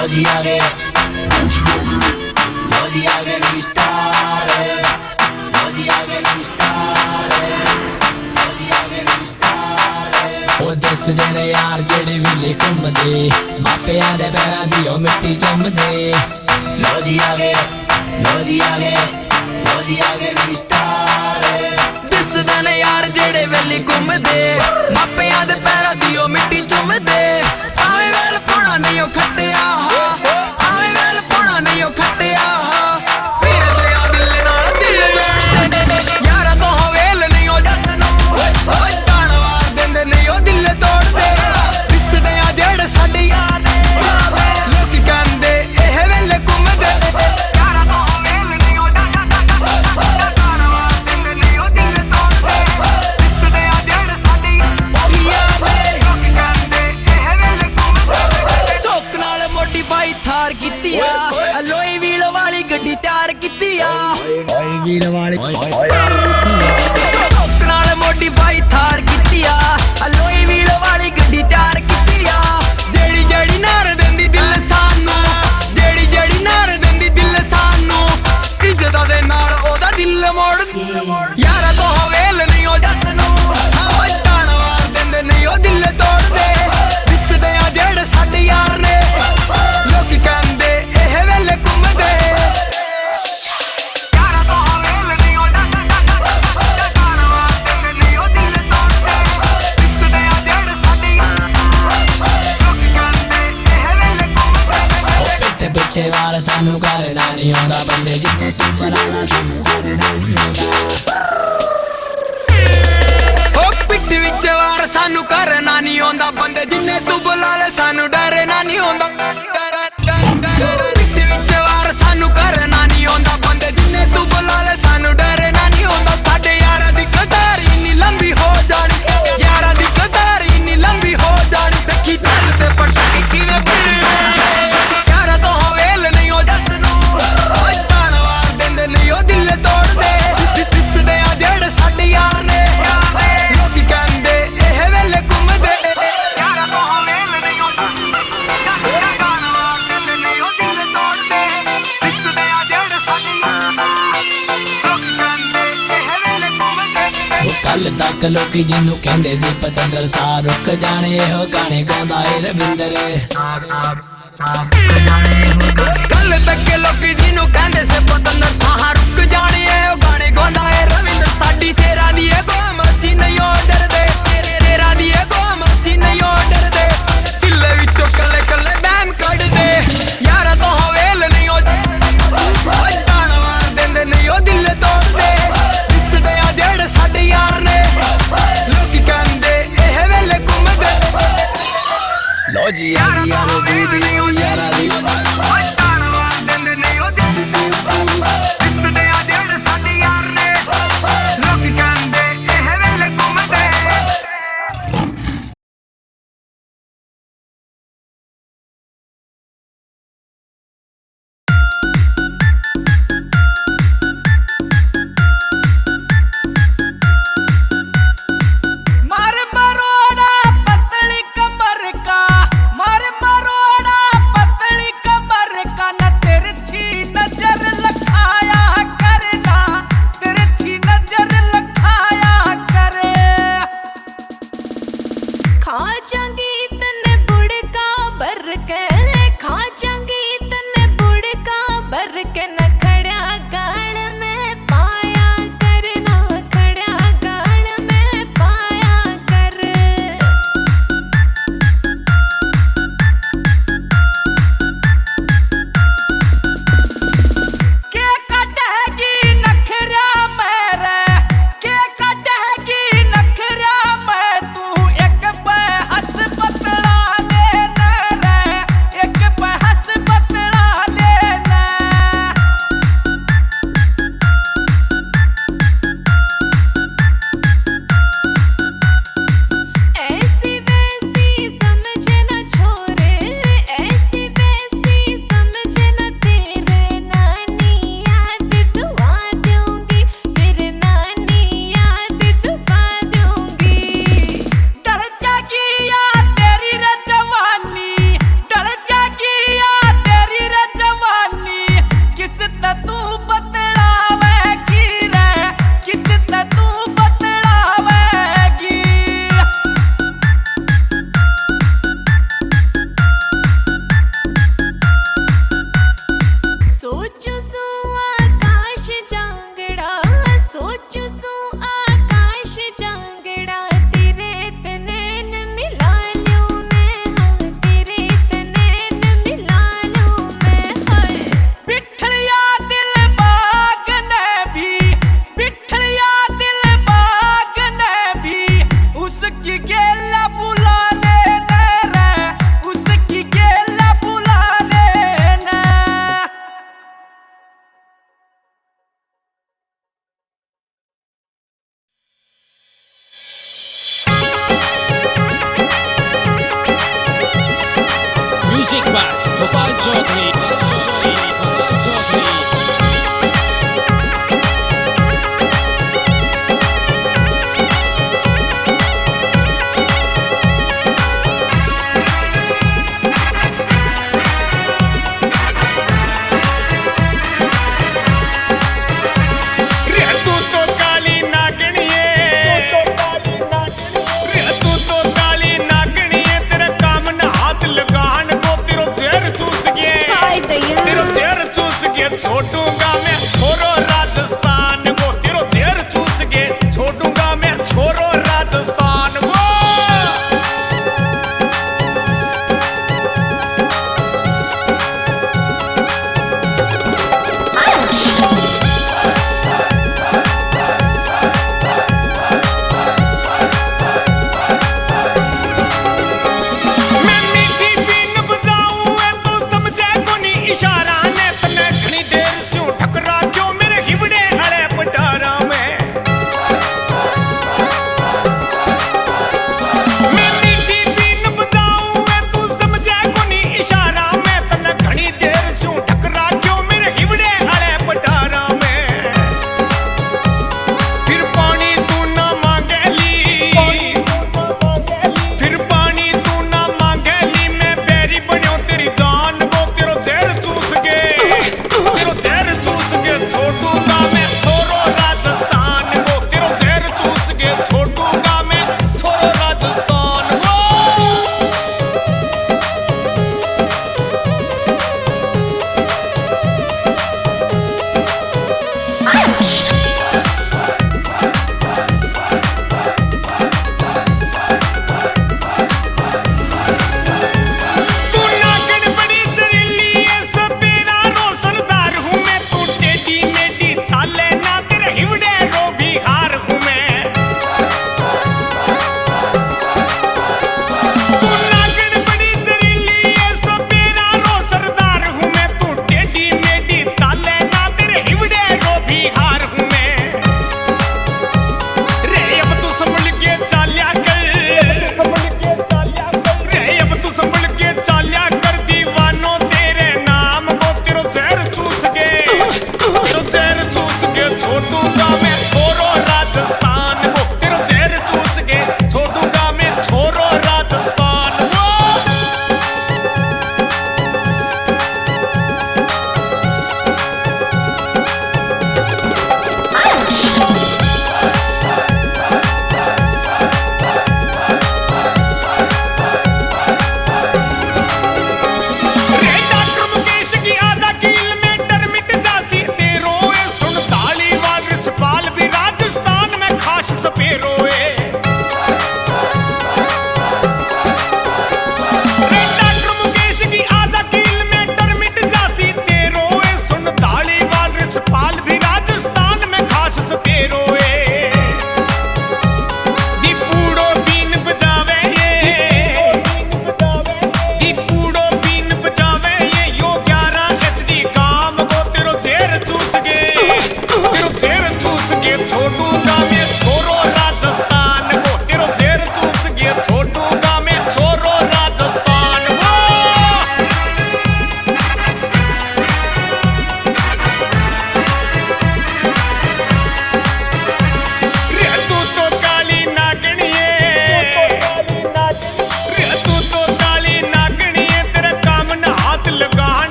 लो जी आ गए, लो जी आ गए नी स्टार, लो जी आ गए नी स्टार, लो जी आ गए नी स्टार। ओ दसदे ने यार जेड़े वेले घुमदे मापियां दे पैरां दी ओ मिट्टी चुमदे। लो जी आ गए, लो जी आ गए, लो जी आ गए नी स्टार। दसदे ने यार जेड़े वेले घुमदे मापियां दे पैरां दी ओ मिट्टी चुमदे। आवे वेल पौना नहीं ओ खट्टिया, आवे वेल पौना नहीं ओ खट्टिया, फिर लिया दिल नाल दिल यारा तो वेल नहीं ओ जट नूं तान वार देंदे नहीं ओ दिल तोड़दे। दिसदे आ जेड़े साडे यार ने लोक कहंदे एह वेले घुमदे। यारा तो वेल नहीं ओ जट तान वार देंदे नहीं ओ दिल तोड़दे। दिसदे आ जेड़े साडे यार ने लोक कहंदे एह वेले घुमदे। सोक नाल मोडिफाई थार कीती आ, लोई व्हील वाली गड्डी त्यार कीती आ, ਵੀਰ ਵਾਲੀ नाल मोडिफाई थार कीती आ, लोई व्हील वाली गड्डी त्यार कीती आ। जेड़ी जेड़ी नार देंदी दिल सानू, जेड़ी जेड़ी नार देंदी दिल सानू, इज्जत दे नाल ओदा दिल मोड़। यारा तो वेल नहीं ओ जट नूं तान वार देंदे नहीं ओ दिल तोड़दे। दिसदे आ जेड़े साडे यार ने लोक कहंदे एह वेले घुमदे। यारा तो वेल नहीं ओ जट तान वार देंदे नहीं ओ दिल तोड़दे। दिसदे आ जेड़े साडे यार लोक कहंदे एह वेले घुमदे। ओ पिੱਠ ਪਿੱਛੇ ਵਾਰ ਸਾਨੂੰ ਕਰਨਾ ਨਹੀਂ ਆਉਂਦਾ, ਬੰਦੇ ਜਿੰਨੇ ਤੂੰ ਬੁਲਾਣਾ ਸਾਨੂੰ ਕਰਨਾ ਨਹੀਂ ਆਉਂਦਾ। ਓ ਪਿੱਠ ਵਿੱਚ ਵਾਰ ਸਾਨੂੰ ਕਰਨਾ ਨਹੀਂ ਆਉਂਦਾ, ਬੰਦੇ ਜਿੰਨੇ ਤੂੰ ਬੁਲਾ ਲੈ ਸਾਨੂੰ ਡਰਨਾ ਨਹੀਂ ਆਉਂਦਾ। ਪਿੱਠ ਵਿੱਚ ਵਾਰ ਸਾਨੂੰ ਕਰਨਾ ਨਹੀਂ ਆਉਂਦਾ, ਬੰਦੇ ਜਿੰਨੇ ਤੂੰ ਬੁਲਾ ਲੈ ਸਾਨੂੰ ਡਰਨਾ ਨਹੀਂ ਆਉਂਦਾ। ਸਾਡੇ ਯਾਰਾਂ ਦੀ ਕਤਾਰ ਇੰਨੀ ਲੰਬੀ ਹੋ ਜਾਣੀ, ਯਾਰਾਂ ਦੀ ਕਤਾਰ ਇੰਨੀ ਲੰਬੀ ਹੋ ਜਾਣੀ, ਦੇਖੀ ਚੱਲ ਤੇ ਪਟਾਕੇ ਕਿਵੇਂ ਪੜਦੇ। ਯਾਰਾਂ ਤੋਂ ਵੇਲ ਨਹੀਂ ਉਹ ਜੱਟ ਨੂੰ ਤਾਨ ਵਾਰ ਦਿੰਦੇ ਨਹੀਂ ਉਹ ਦਿਲ ਤੋੜਦੇ। ਦਿਸਦੇ ਆ ਜਿਹੜੇ ਸਾਡੇ ਯਾਰ ਨੇ ਲੋਕ ਕਹਿੰਦੇ ਇਹ ਵੇਲੇ ਘੁੰਮਦੇ। ਯਾਰਾਂ ਤੋਂ ਵੇਲ ਨਹੀਂ ਉਹ ਤਾਨ ਵਾਰ ਦਿੰਦੇ ਨਹੀਂ ਉਹ ਦਿਲ ਤੋੜਦੇ। ਦਿਸਦੇ ਆ ਜਿਹੜੇ ਸਾਡੇ ਯਾਰ ਲੋਕ ਕਹਿੰਦੇ ਇਹ ਵੇਲੇ ਘੁੰਮਦੇ। ਕੱਲ ਤੱਕ ਲੋਕੀ ਜਿਹਨੂੰ ਕਹਿੰਦੇ ਸੀ ਪਤੰਦਰ ਸਾਹ ਰੁਕ ਜਾਣੇ, ਇਹੋ ਗਾਣੇ ਗਾਉਂਦਾ ਏ ਰਵਿੰਦਰ। ਕੱਲ ਤੱਕ ਲੋਕੀ ਜਿਹਨੂੰ ਕਹਿੰਦੇ ਸੀ ਪਤੰਦਰ ਸਾਹ ਰੁਕ ਜਾਣੇ, ਇਹੋ ਗਾਣੇ ਗਾਉਂਦਾ ਏ ਰਵਿੰਦਰ। ਸਾਡੀ ਸੇਰਾਂ ਦੀ ਇਹ ਗੋਮ ਅਸੀਂ ਨਹੀਂ ਓ ਡਰਦੇ, ਤੇਰਾ ਦੀ ਇਹ ਗੋਮ ਅਸੀਂ ਨਹੀਂ ਓ ਡਰਦੇ। ਸਿੱਲੇ ਵਿੱਚੋਂ ਕੱਲੇ ਕੱਲੇ ਬੈਮ ਕੱਢਦੇ। ਯਾਰਾਂ ਤੋਂ ਵੇਲ ਨਹੀਂ ਓ ਤਾਨ ਵਾਰ ਦਿੰਦੇ ਨਹੀਂ ਓ ਦਿਲ ਤੋੜਦੇ। ਦਿਸਦੇ ਆ ਜਿਹੜੇ ਸਾਡੇ ਯਾਰ ਨੇ ਲੋਕ ਕਹਿੰਦੇ ਇਹ ਵੇਲੇ ਘੁੰਮਦੇ। ਲੋ ਜੀ ਯਾਰਾਂ ਦੀ ਯਾਰਾਂ ਦੀ ਤਾਨ ਵਾਰ ਦਿੰਦੇ ਨਹੀਂ ਓ ਦਿਲ ਤੋੜਦੇ। ਦਿਸਦੇ ਆ ਜਿਹੜੇ ਸਾਡੇ ਯਾਰ ਨੇ ਲੋਕ ਕਹਿੰਦੇ ਇਹ ਵੇਲੇ ਘੁੰਮਦੇ। मार मरोड़ा पतली कमर का, मार मरोड़ा गोपाल चौधरी